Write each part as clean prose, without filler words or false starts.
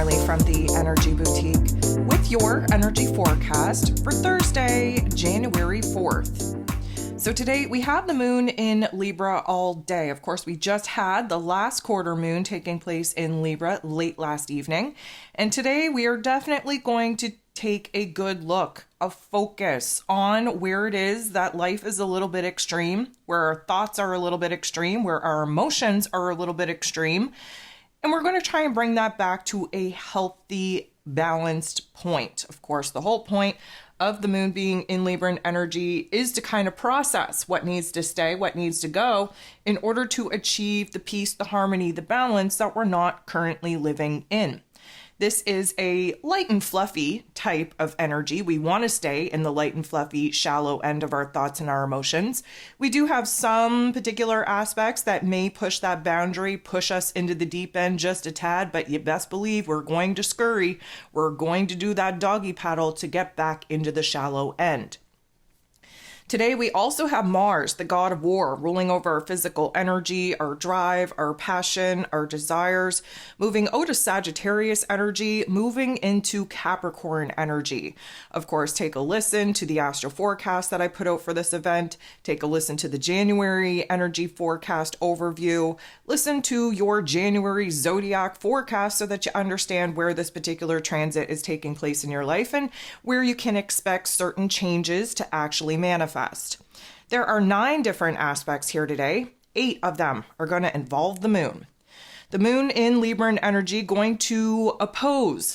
Marley from the Energy Boutique with your energy forecast for Thursday, January 4th. So today we have the moon in Libra all day. Of course, we just had the last quarter moon taking place in Libra late last evening. And today we are definitely going to take a good look, a focus on where it is that life is a little bit extreme, where our thoughts are a little bit extreme, where our emotions are a little bit extreme. And we're going to try and bring that back to a healthy, balanced point. Of course, the whole point of the moon being in Libran energy is to kind of process what needs to stay, what needs to go, in order to achieve the peace, the harmony, the balance that we're not currently living in. This is a light and fluffy type of energy. We want to stay in the light and fluffy, shallow end of our thoughts and our emotions. We do have some particular aspects that may push that boundary, push us into the deep end just a tad, but you best believe we're going to scurry. We're going to do that doggy paddle to get back into the shallow end. Today, we also have Mars, the god of war, ruling over our physical energy, our drive, our passion, our desires, moving out of Sagittarius energy, moving into Capricorn energy. Of course, take a listen to the astro forecast that I put out for this event. Take a listen to the January energy forecast overview. Listen to your January zodiac forecast so that you understand where this particular transit is taking place in your life and where you can expect certain changes to actually manifest. There are 9 different aspects here today. 8 of them are going to involve the moon. The moon in Libran energy going to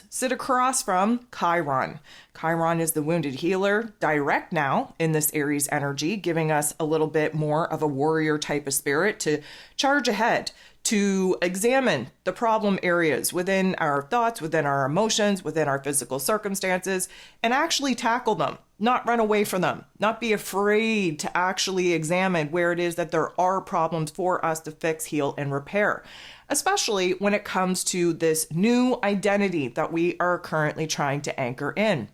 sit across from Chiron. Chiron is the wounded healer, direct now in this Aries energy, giving us a little bit more of a warrior type of spirit to charge ahead, to examine the problem areas within our thoughts, within our emotions, within our physical circumstances, and actually tackle them, not run away from them, not be afraid to actually examine where it is that there are problems for us to fix, heal, and repair, especially when it comes to this new identity that we are currently trying to anchor in.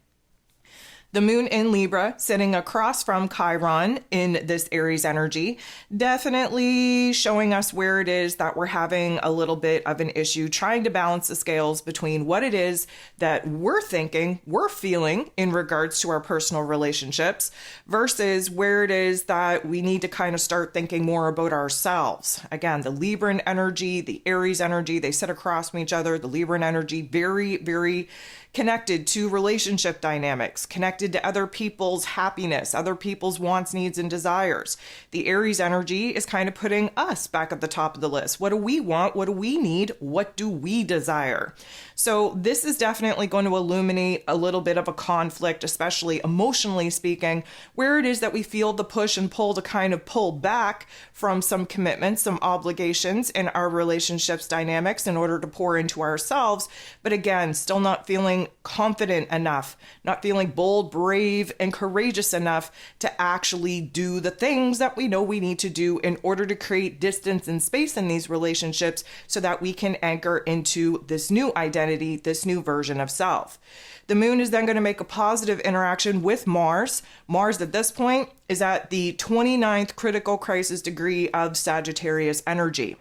The moon in Libra sitting across from Chiron in this Aries energy, definitely showing us where it is that we're having a little bit of an issue, trying to balance the scales between what it is that we're thinking, we're feeling in regards to our personal relationships versus where it is that we need to kind of start thinking more about ourselves. Again, the Libran energy, the Aries energy, they sit across from each other. The Libran energy, very, very connected to relationship dynamics, connected to other people's happiness, other people's wants, needs, and desires. The Aries energy is kind of putting us back at the top of the list. What do we want? What do we need? What do we desire? So this is definitely going to illuminate a little bit of a conflict, especially emotionally speaking, where it is that we feel the push and pull to kind of pull back from some commitments, some obligations in our relationships dynamics in order to pour into ourselves. But again, still not feeling confident enough, not feeling bold, brave, and courageous enough to actually do the things that we know we need to do in order to create distance and space in these relationships so that we can anchor into this new identity, this new version of self. The moon is then going to make a positive interaction with Mars. Mars at this point is at the 29th critical crisis degree of Sagittarius energy.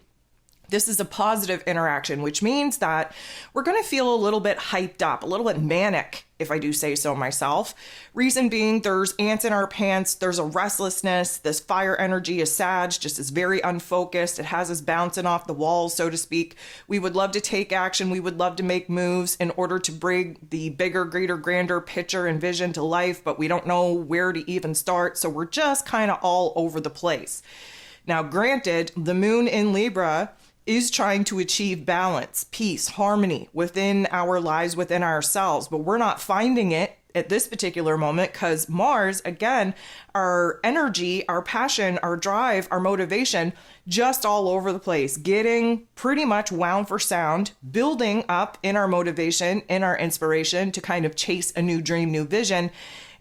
This is a positive interaction, which means that we're going to feel a little bit hyped up, a little bit manic, if I do say so myself. Reason being, there's ants in our pants, there's a restlessness, this fire energy is Sag, just is very unfocused. It has us bouncing off the walls, so to speak. We would love to take action. We would love to make moves in order to bring the bigger, greater, grander picture and vision to life, but we don't know where to even start. So we're just kind of all over the place. Now, granted, the moon in Libra is trying to achieve balance, peace, harmony within our lives, within ourselves, but we're not finding it at this particular moment because Mars, again, our energy, our passion, our drive, our motivation, just all over the place, getting pretty much wound for sound, building up in our motivation, in our inspiration to kind of chase a new dream, new vision.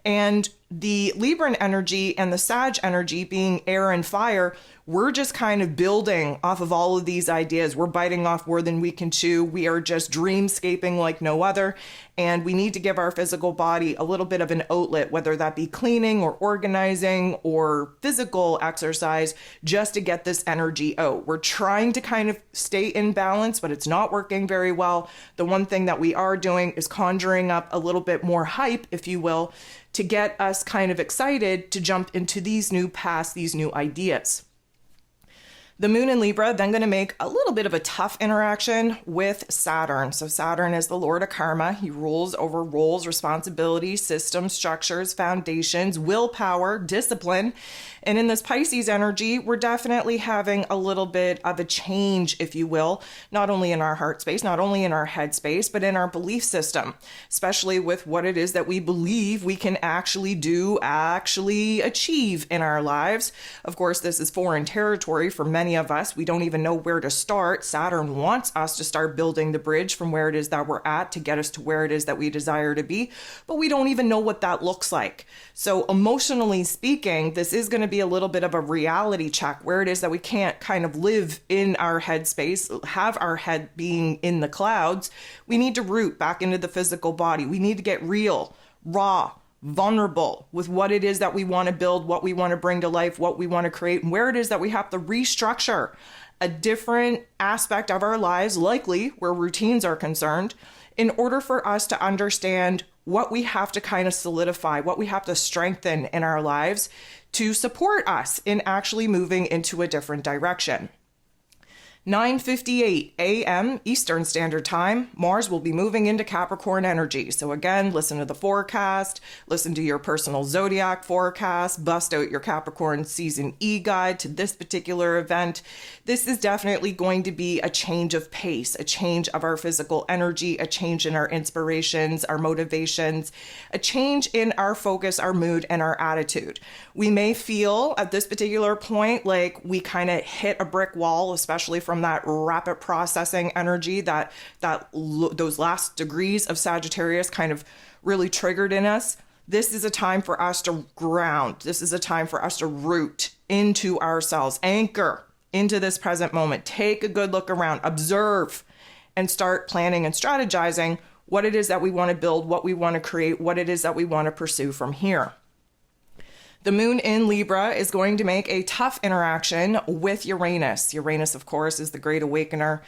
And the Libran energy and the Sag energy being air and fire, we're just kind of building off of all of these ideas. We're biting off more than we can chew. We are just dreamscaping like no other. And we need to give our physical body a little bit of an outlet, whether that be cleaning or organizing or physical exercise, just to get this energy out. We're trying to kind of stay in balance, but it's not working very well. The one thing that we are doing is conjuring up a little bit more hype, if you will, to get us kind of excited to jump into these new paths, these new ideas. The moon in Libra then going to make a little bit of a tough interaction with Saturn. So Saturn is the Lord of Karma. He rules over roles, responsibilities, systems, structures, foundations, willpower, discipline. And in this Pisces energy, we're definitely having a little bit of a change, if you will, not only in our heart space, not only in our head space, but in our belief system, especially with what it is that we believe we can actually do, actually achieve in our lives. Of course, this is foreign territory for many of us. We don't even know where to start. Saturn wants us to start building the bridge from where it is that we're at to get us to where it is that we desire to be, but we don't even know what that looks like. So emotionally speaking, this is going to be a little bit of a reality check where it is that we can't kind of live in our headspace, have our head being in the clouds. We need to root back into the physical body. We need to get real, raw, vulnerable with what it is that we want to build, what we want to bring to life, what we want to create, and where it is that we have to restructure a different aspect of our lives, likely where routines are concerned, in order for us to understand what we have to kind of solidify, what we have to strengthen in our lives to support us in actually moving into a different direction. 9:58 a.m. Eastern Standard Time, Mars will be moving into Capricorn energy. So again, listen to the forecast, listen to your personal zodiac forecast, bust out your Capricorn season e-guide to this particular event. This is definitely going to be a change of pace, a change of our physical energy, a change in our inspirations, our motivations, a change in our focus, our mood, and our attitude. We may feel at this particular point like we kind of hit a brick wall, especially from that rapid processing energy that those last degrees of Sagittarius kind of really triggered in us. This is a time for us to ground. This is a time for us to root into ourselves, anchor into this present moment. Take a good look around, observe, and start planning and strategizing what it is that we want to build, what we want to create, what it is that we want to pursue from here. The moon in Libra is going to make a tough interaction with Uranus. Uranus, of course, is the great awakener,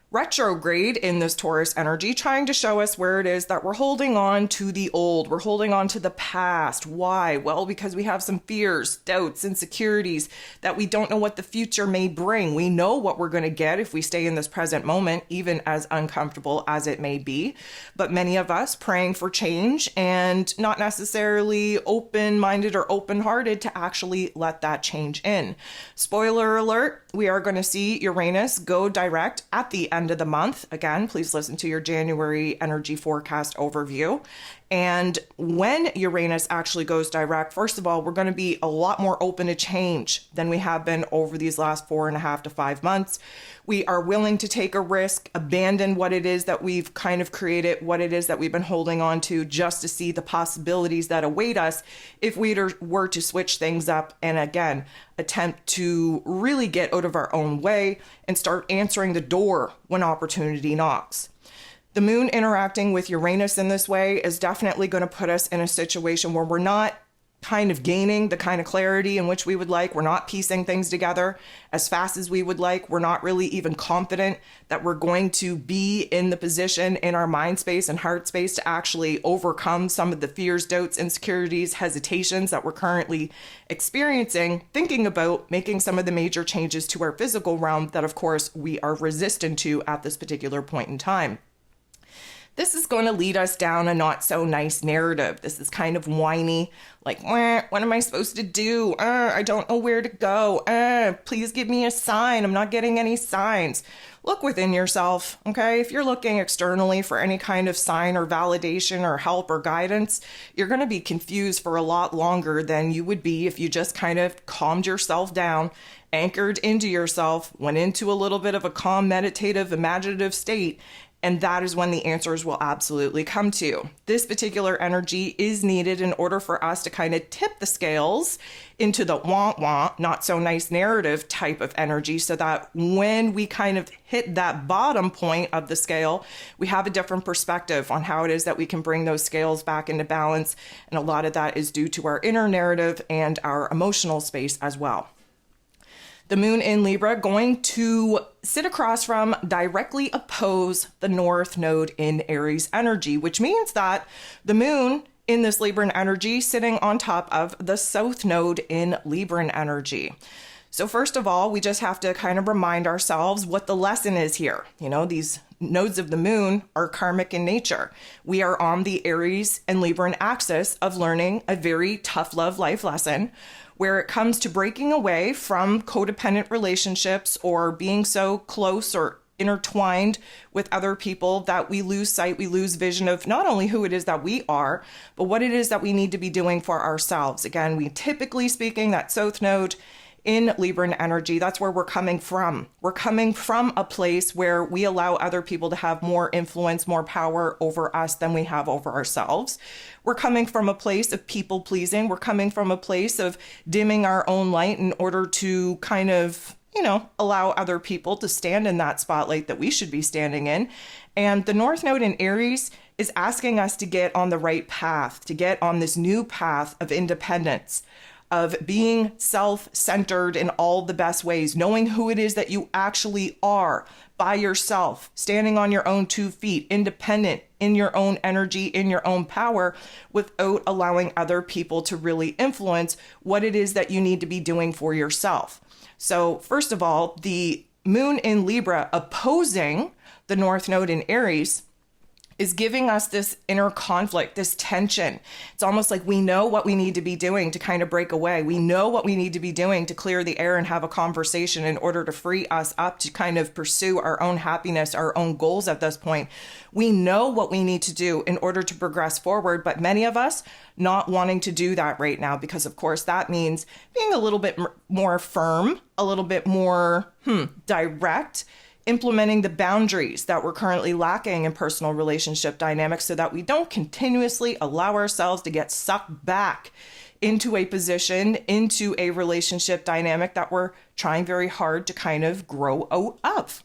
retrograde in this Taurus energy, trying to show us where it is that we're holding on to the old, we're holding on to the past. Why? Well, because we have some fears, doubts, insecurities that we don't know what the future may bring. We know what we're going to get if we stay in this present moment, even as uncomfortable as it may be. But many of us praying for change and not necessarily open-minded or open-hearted to actually let that change in. Spoiler alert, we are going to see Uranus go direct at the end of the month. Again, please listen to your January energy forecast overview. And when Uranus actually goes direct, first of all, we're going to be a lot more open to change than we have been over these last 4.5 to 5 months. We are willing to take a risk, abandon what it is that we've kind of created, what it is that we've been holding on to, just to see the possibilities that await us if we were to switch things up and again, attempt to really get out of our own way and start answering the door when opportunity knocks. The moon interacting with Uranus in this way is definitely going to put us in a situation where we're not kind of gaining the kind of clarity in which we would like. We're not piecing things together as fast as we would like. We're not really even confident that we're going to be in the position in our mind space and heart space to actually overcome some of the fears, doubts, insecurities, hesitations that we're currently experiencing, thinking about making some of the major changes to our physical realm that, of course, we are resistant to at this particular point in time. This is going to lead us down a not so nice narrative. This is kind of whiny, like, what am I supposed to do? I don't know where to go. Please give me a sign. I'm not getting any signs. Look within yourself, okay? If you're looking externally for any kind of sign or validation or help or guidance, you're going to be confused for a lot longer than you would be if you just kind of calmed yourself down, anchored into yourself, went into a little bit of a calm, meditative, imaginative state, And that is when the answers will absolutely come to you. This particular energy is needed in order for us to kind of tip the scales into the wah-wah, not so nice narrative type of energy, so that when we kind of hit that bottom point of the scale, we have a different perspective on how it is that we can bring those scales back into balance. And a lot of that is due to our inner narrative and our emotional space as well. The moon in Libra going to sit across from, directly oppose the North Node in Aries energy, which means that the moon in this Libran energy sitting on top of the South Node in Libran energy. So first of all, we just have to kind of remind ourselves what the lesson is here. You know, these nodes of the moon are karmic in nature. We are on the Aries and Libran axis of learning a very tough love life lesson, where it comes to breaking away from codependent relationships or being so close or intertwined with other people that we lose sight, we lose vision of not only who it is that we are, but what it is that we need to be doing for ourselves. Again, we typically speaking, that South Node in Libran energy, that's where we're coming from. We're coming from a place where we allow other people to have more influence, more power over us than we have over ourselves. We're coming from a place of people pleasing. We're coming from a place of dimming our own light in order to kind of, you know, allow other people to stand in that spotlight that we should be standing in. And the North Node in Aries is asking us to get on the right path, to get on this new path of independence, of being self-centered in all the best ways, knowing who it is that you actually are by yourself, standing on your own 2 feet, independent in your own energy, in your own power, without allowing other people to really influence what it is that you need to be doing for yourself. So first of all, the moon in Libra opposing the North Node in Aries is giving us this inner conflict, this tension. It's almost like we know what we need to be doing to kind of break away. We know what we need to be doing to clear the air and have a conversation in order to free us up to kind of pursue our own happiness, our own goals at this point. We know what we need to do in order to progress forward, but many of us not wanting to do that right now, because of course that means being a little bit more firm, a little bit more direct, implementing the boundaries that we're currently lacking in personal relationship dynamics so that we don't continuously allow ourselves to get sucked back into a position, into a relationship dynamic that we're trying very hard to kind of grow out of.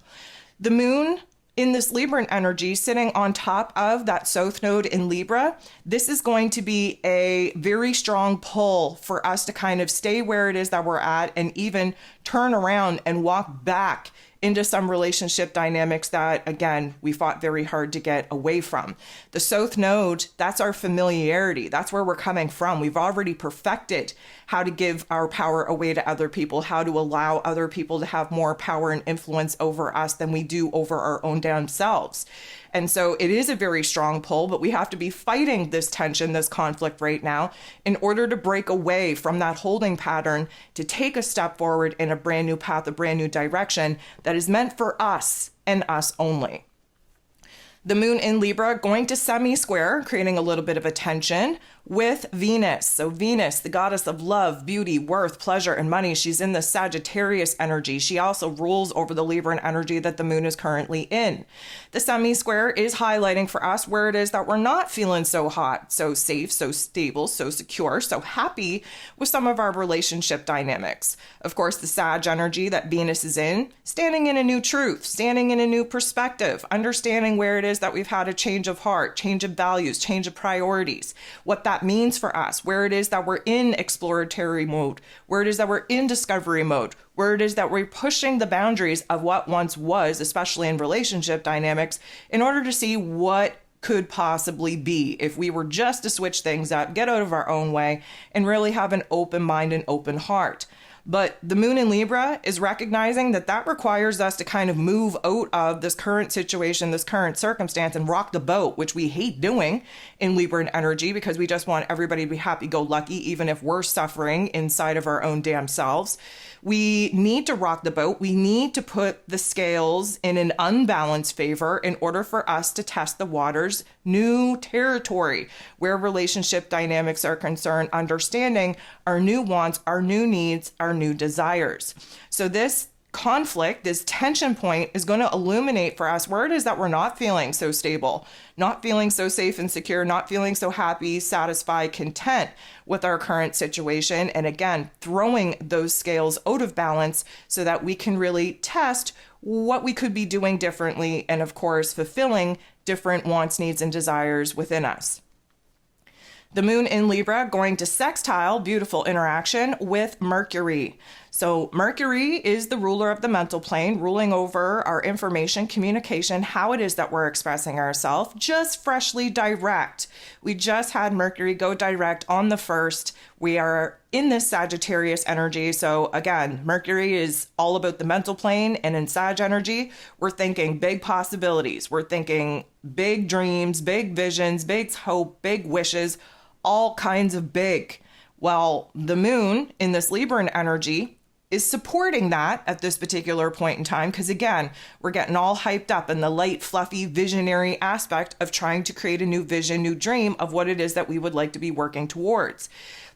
The moon in this Libran energy sitting on top of that South Node in Libra, this is going to be a very strong pull for us to kind of stay where it is that we're at and even turn around and walk back into some relationship dynamics that, again, we fought very hard to get away from. The South Node, that's our familiarity. That's where we're coming from. We've already perfected how to give our power away to other people, how to allow other people to have more power and influence over us than we do over our own damn selves. And so it is a very strong pull, but we have to be fighting this tension, this conflict right now in order to break away from that holding pattern to take a step forward in a brand new path, a brand new direction that is meant for us and us only. The moon in Libra going to semi-square, creating a little bit of a tension with Venus. So Venus, the goddess of love, beauty, worth, pleasure, and money. She's in the Sagittarius energy. She also rules over the Libran energy that the moon is currently in. The semi-square is highlighting for us where it is that we're not feeling so hot, so safe, so stable, so secure, so happy with some of our relationship dynamics. Of course, the Sag energy that Venus is in, standing in a new truth, standing in a new perspective, understanding where it is that we've had a change of heart, change of values, change of priorities, what that means for us, where it is that we're in exploratory mode, where it is that we're in discovery mode, where it is that we're pushing the boundaries of what once was, especially in relationship dynamics, in order to see what could possibly be if we were just to switch things up, get out of our own way, and really have an open mind and open heart. But the moon in Libra is recognizing that that requires us to kind of move out of this current situation, this current circumstance, and rock the boat, which we hate doing in Libran energy because we just want everybody to be happy-go-lucky, even if we're suffering inside of our own damn selves. We need to rock the boat. We need to put the scales in an unbalanced favor in order for us to test the waters, new territory where relationship dynamics are concerned, understanding our new wants, our new needs, our new desires. So this conflict, this tension point is going to illuminate for us where it is that we're not feeling so stable, not feeling so safe and secure, not feeling so happy, satisfied, content with our current situation. And again, throwing those scales out of balance so that we can really test what we could be doing differently. And of course, fulfilling different wants, needs, and desires within us. The moon in Libra going to sextile, beautiful interaction with Mercury. So Mercury is the ruler of the mental plane, ruling over our information, communication, how it is that we're expressing ourselves, just freshly direct. We just had Mercury go direct on the 1st. We are in this Sagittarius energy. So again, Mercury is all about the mental plane, and in Sag energy, we're thinking big possibilities. We're thinking big dreams, big visions, big hope, big wishes, all kinds of big. Well, the moon in this Libran energy is supporting that at this particular point in time, because again, we're getting all hyped up in the light, fluffy, visionary aspect of trying to create a new vision, new dream of what it is that we would like to be working towards.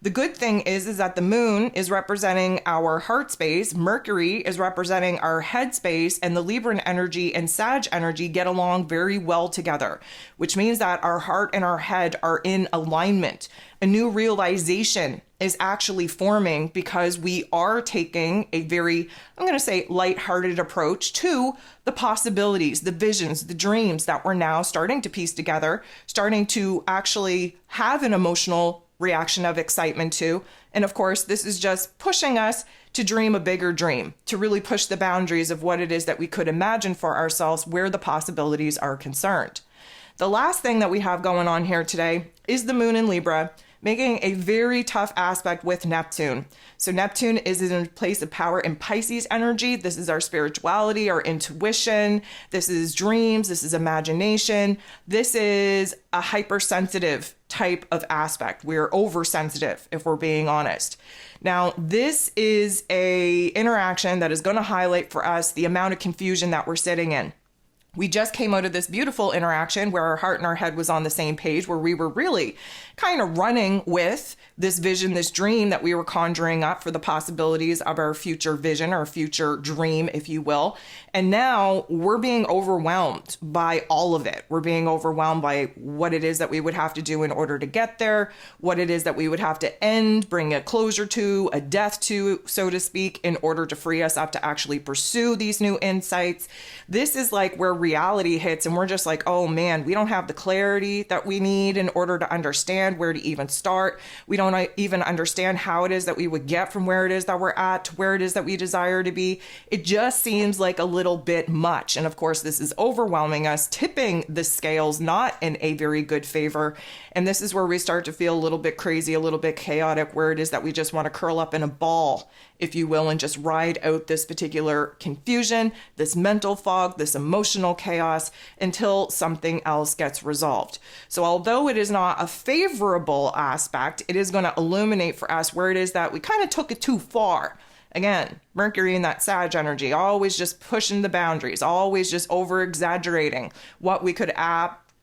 The good thing is that the moon is representing our heart space, Mercury is representing our head space, and the Libran energy and Sag energy get along very well together, which means that our heart and our head are in alignment. A new realization is actually forming because we are taking a very, I'm going to say, lighthearted approach to the possibilities, the visions, the dreams that we're now starting to piece together, starting to actually have an emotional reaction of excitement to. And of course, this is just pushing us to dream a bigger dream, to really push the boundaries of what it is that we could imagine for ourselves, where the possibilities are concerned. The last thing that we have going on here today is the moon in Libra, making a very tough aspect with Neptune. So Neptune is in a place of power in Pisces energy. This is our spirituality, our intuition. This is dreams. This is imagination. This is a hypersensitive type of aspect. We're oversensitive, if we're being honest. Now, this is a interaction that is going to highlight for us the amount of confusion that we're sitting in. We just came out of this beautiful interaction where our heart and our head was on the same page, where we were really kind of running with this vision, this dream that we were conjuring up for the possibilities of our future vision, our future dream, if you will. And now we're being overwhelmed by all of it. We're being overwhelmed by what it is that we would have to do in order to get there, what it is that we would have to end, bring a closure to, a death to, so to speak, in order to free us up to actually pursue these new insights. This is like where reality hits and we're just like, oh man, we don't have the clarity that we need in order to understand where to even start. We don't even understand how it is that we would get from where it is that we're at to where it is that we desire to be. It just seems like a little bit much. And of course, this is overwhelming us, tipping the scales not in a very good favor. And this is where we start to feel a little bit crazy, a little bit chaotic, where it is that we just want to curl up in a ball, if you will, and just ride out this particular confusion, this mental fog, this emotional chaos until something else gets resolved. So although it is not a favorable aspect, it is going to illuminate for us where it is that we kind of took it too far. Again, Mercury in that Sag energy, always just pushing the boundaries, always just over exaggerating what we could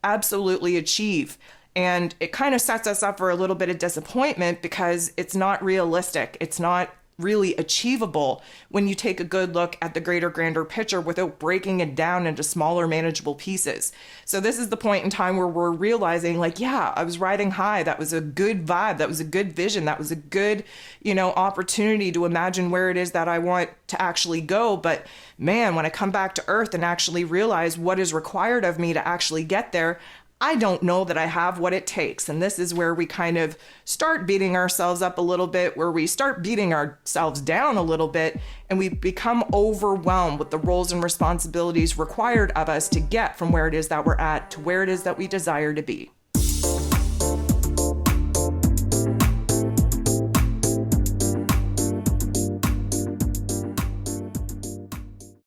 absolutely achieve. And it kind of sets us up for a little bit of disappointment because it's not realistic. It's not really achievable when you take a good look at the greater, grander picture without breaking it down into smaller, manageable pieces. So this is the point in time where we're realizing, like, yeah, I was riding high. That was a good vibe. That was a good vision. That was a good, opportunity to imagine where it is that I want to actually go. But man, when I come back to earth and actually realize what is required of me to actually get there, I don't know that I have what it takes. And this is where we kind of start beating ourselves up a little bit, where we start beating ourselves down a little bit, and we become overwhelmed with the roles and responsibilities required of us to get from where it is that we're at to where it is that we desire to be.